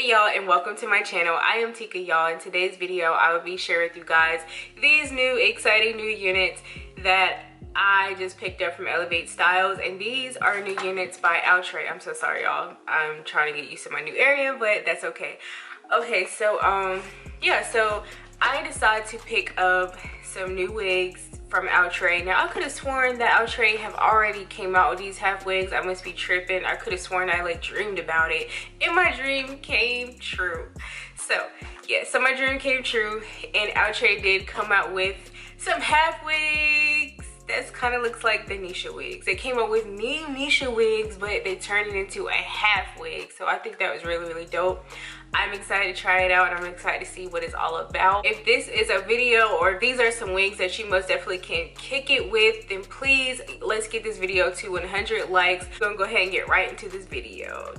y'all, and welcome to my channel. I am Tika, y'all. In today's video I will be sharing with you guys these new exciting new units that I just picked up from Elevate Styles, and these are new units by OUTRE. I'm so sorry, y'all. I'm trying to get used to my new area, but that's okay. Okay, so yeah, so I decided to pick up some new wigs from OUTRE. Now I could have sworn that OUTRE have already came out with these half wigs. I must be tripping. I could have sworn I like dreamed about it, and my dream came true. So yeah, so my dream came true, and OUTRE did come out with some half wigs. That's kind of looks like the Neesha wigs. They came up with new Neesha wigs, but they turned it into a half wig. So I think that was really dope. I'm excited to try it out, and I'm excited to see what it's all about. If this is a video, or if these are some wigs that you most definitely can kick it with, then please let's get this video to 100 likes. We're gonna go ahead and get right into this video.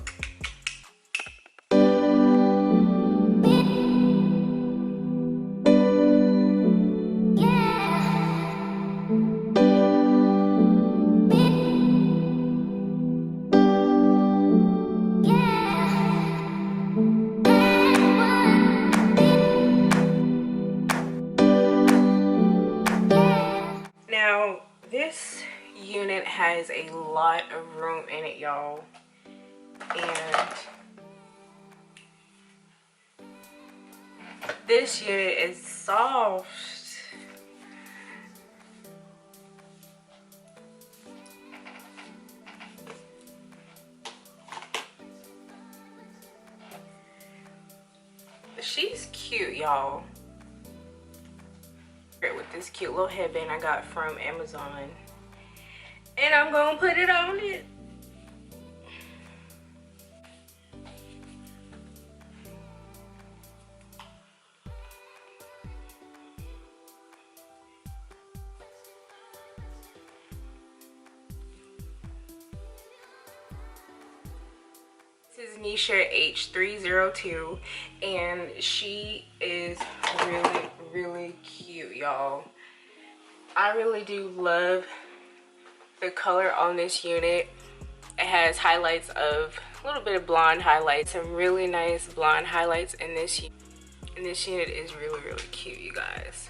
This unit has a lot of room in it, y'all, and this unit is soft. She's cute, y'all. With this cute little headband I got from Amazon, and I'm gonna put it on it. This is Neesha H302, and she is really cute, y'all. I really do love the color on this unit. It has highlights of a little bit of blonde highlights, some really nice blonde highlights in this unit. And this unit is really cute, you guys.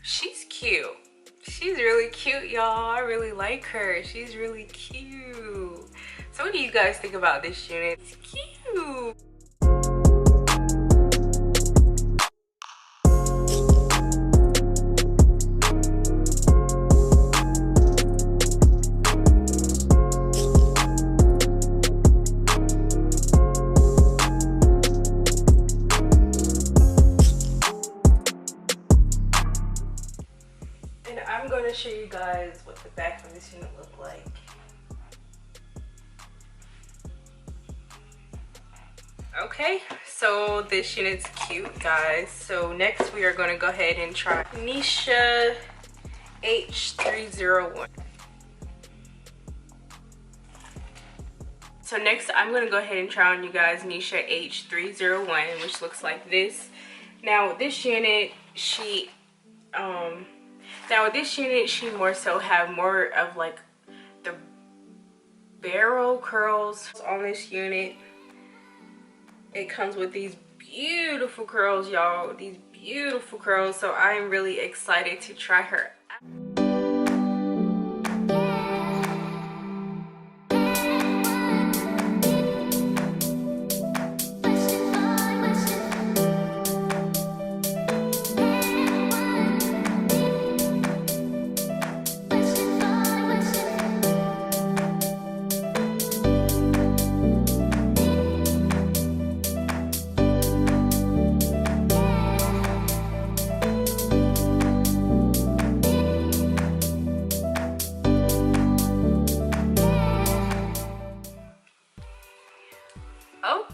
She's cute. She's really cute, y'all. I really like her. She's really cute. So what do you guys think about this unit? It's cute. And I'm going to show you guys what the back of this unit look like. Okay, so this unit's cute, guys. So next we are going to go ahead and try Neesha H301. So next I'm going to go ahead and try on you guys Neesha H301, which looks like this. Now with this unit, she more so have more of like the barrel curls on this unit. It comes with these beautiful curls, y'all. These beautiful curls. So I'm really excited to try her out.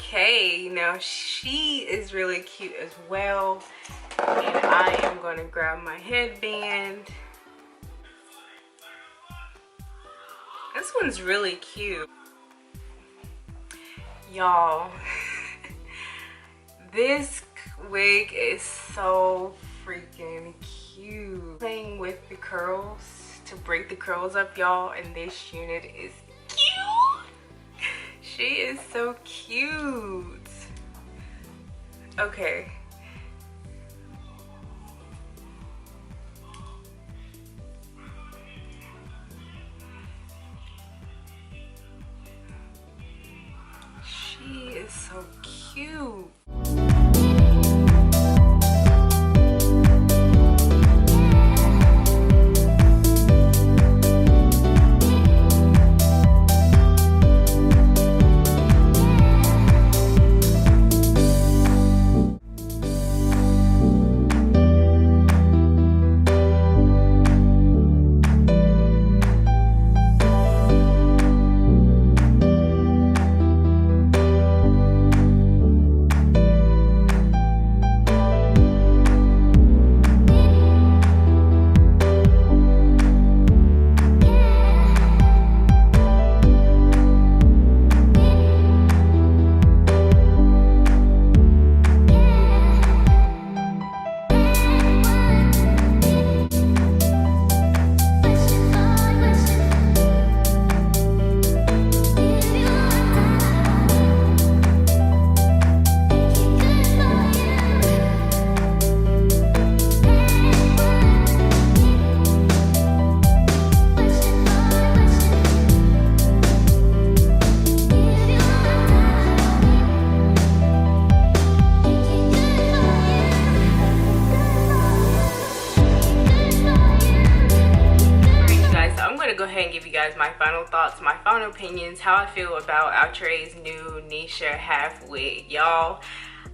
Okay, now she is really cute as well, and I am going to grab my headband. This one's really cute, y'all. This wig is so freaking cute. Playing with the curls to break the curls up, y'all, and this unit is cute. so cute. Okay. She is so cute. Go ahead and give you guys my final thoughts, my final opinions, how I feel about Outre's new Neesha half wig. Y'all,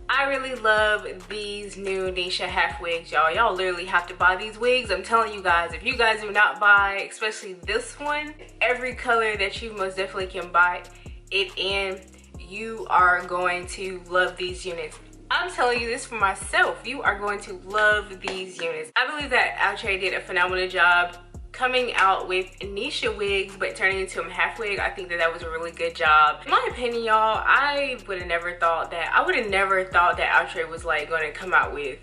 I really love these new Neesha half wigs, y'all. Y'all literally have to buy these wigs. I'm telling you guys, if you guys do not buy, especially this one, every color that you most definitely can buy it in, you are going to love these units. I'm telling you this for myself. You are going to love these units. I believe that Outre did a phenomenal job coming out with Neesha wigs but turning into a half wig. I think that that was a really good job. In my opinion, y'all, I would have never thought that Outre was like going to come out with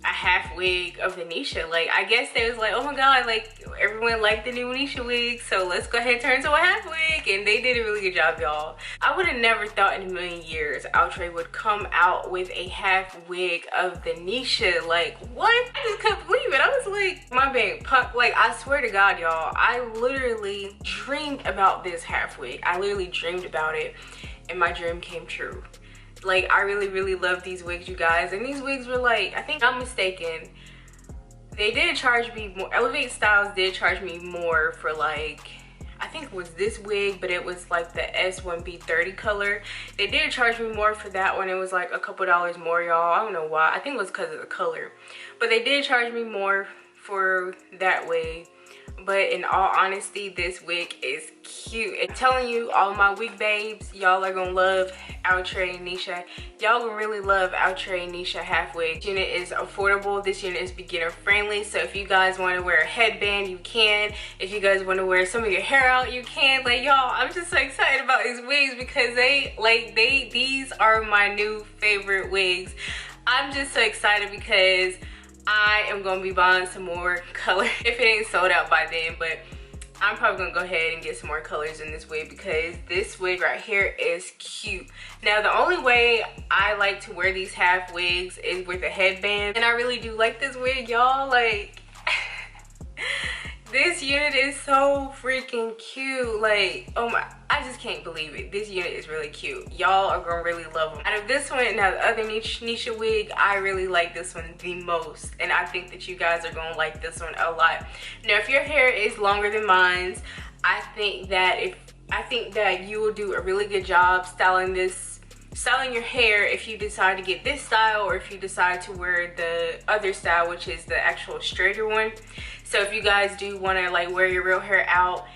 a half wig of the Neesha. Like, I guess they was like, oh my god, like everyone liked the new Neesha wig, so let's go ahead and turn to a half wig, and they did a really good job, y'all. I would have never thought in a million years Outre would come out with a half wig of the Neesha. Like, what? I just couldn't believe it. I was like, my being punk. Like, I swear to god, y'all, I literally dreamed about this half wig. I literally dreamed about it, and my dream came true. Like, I really love these wigs, you guys. And these wigs were like, I think I'm mistaken, they did charge me more. Elevate Styles did charge me more for, like, I think it was this wig, but it was like the S1B30 color. They did charge me more for that one. It was like a couple dollars more, y'all. I don't know why. I think it was because of the color, but they did charge me more for that wig. But in all honesty, this wig is cute. I'm telling you, all my wig babes, y'all are gonna love Outre Neesha. Y'all gonna really love Outre Neesha half wig. This unit is affordable. This unit is beginner friendly. So if you guys want to wear a headband, you can. If you guys want to wear some of your hair out, you can. Like, y'all, I'm just so excited about these wigs because these are my new favorite wigs. I'm just so excited because I am gonna be buying some more color if it ain't sold out by then, but I'm probably gonna go ahead and get some more colors in this wig because this wig right here is cute. Now, the only way I like to wear these half wigs is with a headband, and I really do like this wig, y'all. Like, this unit is so freaking cute. Like, oh my, I just can't believe it. This unit is really cute. Y'all are gonna really love them. Out of this one and the other Neesha wig, I really like this one the most, and I think that you guys are gonna like this one a lot. Now, if your hair is longer than mine's, I think that you will do a really good job styling your hair if you decide to get this style, or if you decide to wear the other style, which is the actual straighter one. So if you guys do want to like wear your real hair out,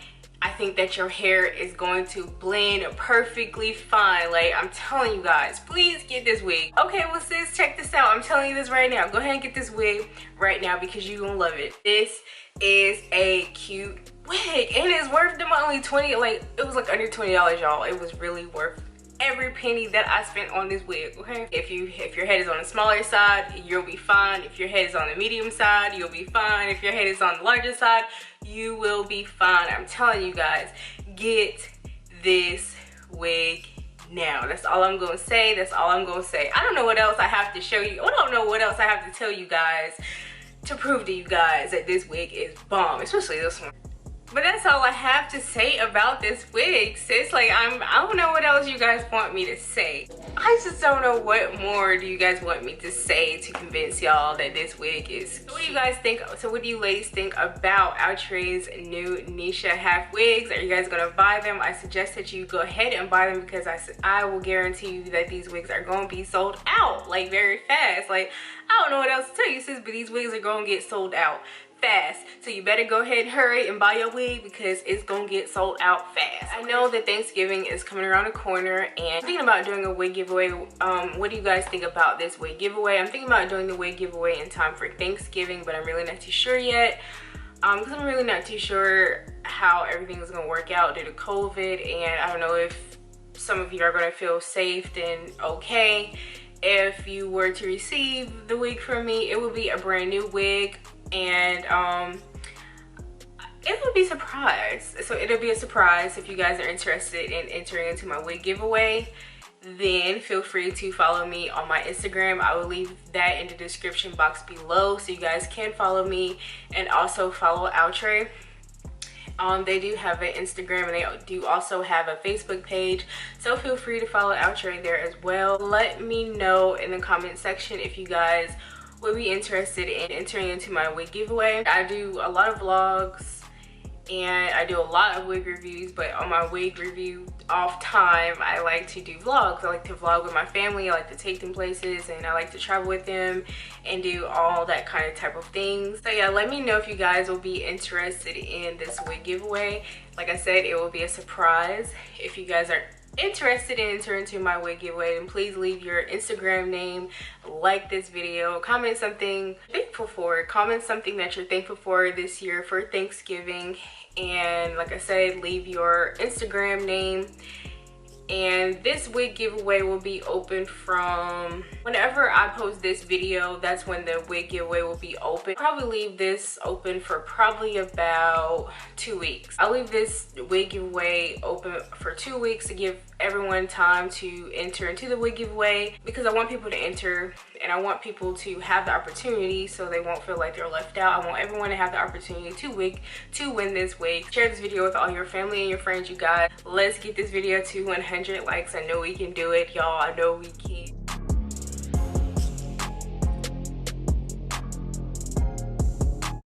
I think that your hair is going to blend perfectly fine. Like, I'm telling you guys, please get this wig. Okay, well sis, check this out. I'm telling you this right now. Go ahead and get this wig right now because you're gonna love it. This is a cute wig, and it's worth them only 20. Like, it was like under $20, y'all. It was really worth every penny that I spent on this wig. Okay, if your head is on the smaller side, you'll be fine. If your head is on the medium side, you'll be fine. If your head is on the larger side, you will be fine. I'm telling you guys, get this wig now. That's all I'm gonna say. That's all I'm gonna say. I don't know what else I have to show you. I don't know what else I have to tell you guys to prove to you guys that this wig is bomb, especially this one. But that's all I have to say about this wig, sis. Like, I don't know what else you guys want me to say. I just don't know what more do you guys want me to say to convince y'all that this wig is cute. So what do you guys think? So what do you ladies think about Outre's new Neesha half wigs? Are you guys gonna buy them? I suggest that you go ahead and buy them because I will guarantee you that these wigs are gonna be sold out like very fast. Like, I don't know what else to tell you, sis, but these wigs are gonna get sold out fast. So you better go ahead and hurry and buy your wig because it's gonna get sold out fast. I know that Thanksgiving is coming around the corner and I'm thinking about doing a wig giveaway. What do you guys think about this wig giveaway? I'm thinking about doing the wig giveaway in time for Thanksgiving, but I'm really not too sure yet. Because I'm really not too sure how everything is gonna work out due to COVID, and I don't know if some of you are gonna feel safe and okay. If you were to receive the wig from me, it would be a brand new wig, and it would be a surprise. So it'll be a surprise. If you guys are interested in entering into my wig giveaway, then feel free to follow me on my Instagram. I will leave that in the description box below so you guys can follow me, and also follow Outre. They do have an Instagram and they do also have a Facebook page, so feel free to follow Outre there as well. Let me know in the comment section if you guys would be interested in entering into my wig giveaway. I do a lot of vlogs and I do a lot of wig reviews, but on my wig review off time, I like to do vlogs. I like to vlog with my family. I like to take them places, and I like to travel with them and do all that kind of type of things. So yeah, let me know if you guys will be interested in this wig giveaway. Like I said, it will be a surprise. If you guys are interested in entering into my wig giveaway, then please leave your Instagram name, like this video, comment something you're thankful for, comment something that you're thankful for this year for Thanksgiving, and like I said, leave your Instagram name. And this wig giveaway will be open from whenever I post this video. That's when the wig giveaway will be open. I'll probably leave this open for probably about 2 weeks. I'll leave this wig giveaway open for 2 weeks to give everyone time to enter into the wig giveaway, because I want people to enter and I want people to have the opportunity so they won't feel like they're left out. I want everyone to have the opportunity to win this wig. Share this video with all your family and your friends, you guys. Let's get this video to 100 likes. I know we can do it, y'all. I know we can.